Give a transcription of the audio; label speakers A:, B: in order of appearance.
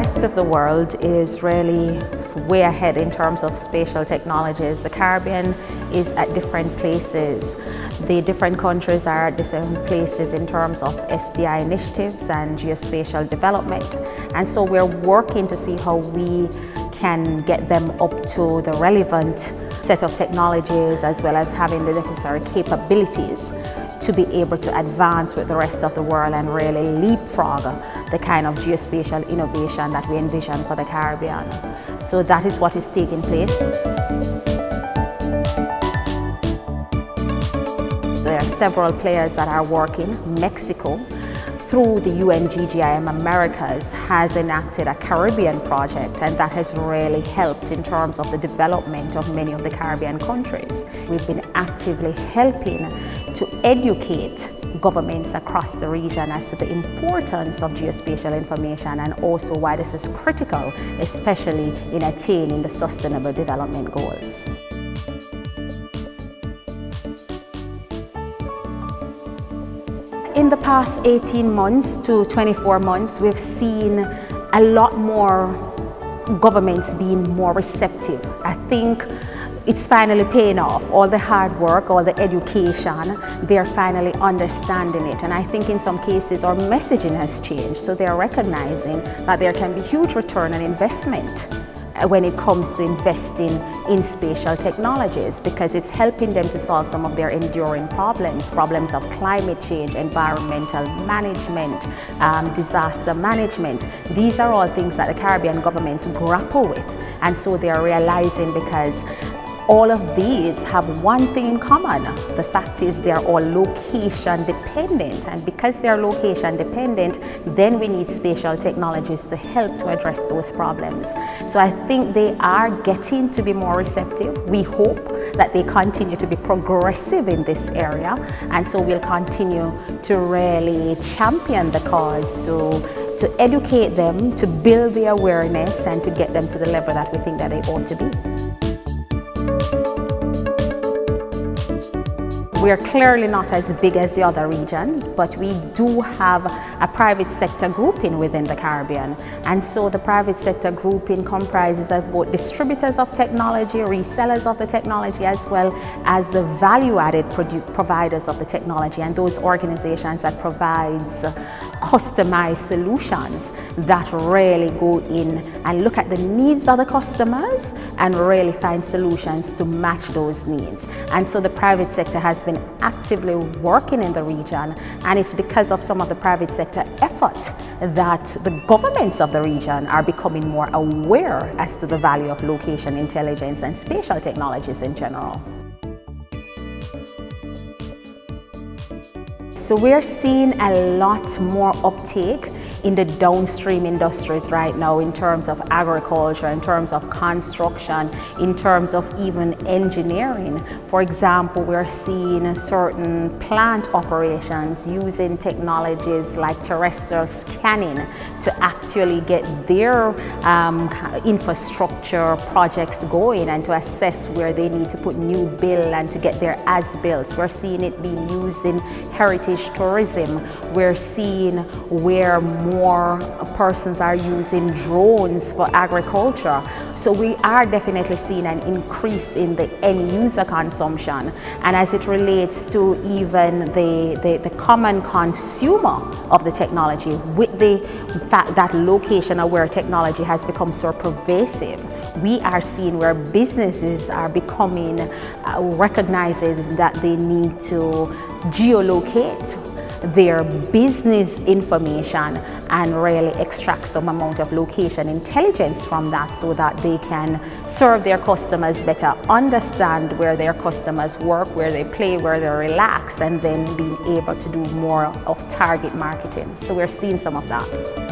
A: rest of the world is really way ahead in terms of spatial technologies. The Caribbean is at different places. The different countries are at different places in terms of SDI initiatives and geospatial development. And so we're working to see how we can get them up to the relevant set of technologies, as well as having the necessary capabilities to be able to advance with the rest of the world and really leapfrog the kind of geospatial innovation that we envision for the Caribbean. So that is what is taking place. There are several players that are working. Mexico, through the UNGGIM Americas, has enacted a Caribbean project, and that has really helped in terms of the development of many of the Caribbean countries. We've been actively helping to educate governments across the region as to the importance of geospatial information and also why this is critical, especially in attaining the Sustainable Development Goals. In the past 18 months to 24 months, we've seen a lot more governments being more receptive. I think it's finally paying off. All the hard work, all the education, they're finally understanding it. And I think in some cases our messaging has changed. So they're recognizing that there can be huge return on investment when it comes to investing in spatial technologies, because it's helping them to solve some of their enduring problems of climate change, environmental management, disaster management. These are all things that the Caribbean governments grapple with. And so they are realizing, because all of these have one thing in common. The fact is they're all location dependent, and because they're location dependent, then we need spatial technologies to help to address those problems. So I think they are getting to be more receptive. We hope that they continue to be progressive in this area, and so we'll continue to really champion the cause, to educate them, to build the awareness, and to get them to the level that we think that they ought to be. We are clearly not as big as the other regions, but we do have a private sector grouping within the Caribbean. And so the private sector grouping comprises of both distributors of technology, resellers of the technology, as well as the value-added providers of the technology, and those organizations that provides customized solutions that really go in and look at the needs of the customers and really find solutions to match those needs. And so the private sector has been actively working in the region, and it's because of some of the private sector effort that the governments of the region are becoming more aware as to the value of location intelligence and spatial technologies in general. So we're seeing a lot more uptake in the downstream industries right now, in terms of agriculture, in terms of construction, in terms of even engineering. For example, we're seeing certain plant operations using technologies like terrestrial scanning to actually get their infrastructure projects going and to assess where they need to put new build and to get their as-builts. We're seeing it being used in heritage tourism. We're seeing where more persons are using drones for agriculture. So we are definitely seeing an increase in the end user consumption. And as it relates to even the common consumer of the technology, with the fact that location aware technology has become so pervasive, we are seeing where businesses are becoming recognizing that they need to geolocate their business information and really extract some amount of location intelligence from that, so that they can serve their customers better, understand where their customers work, where they play, where they relax, and then being able to do more of target marketing. So we're seeing some of that.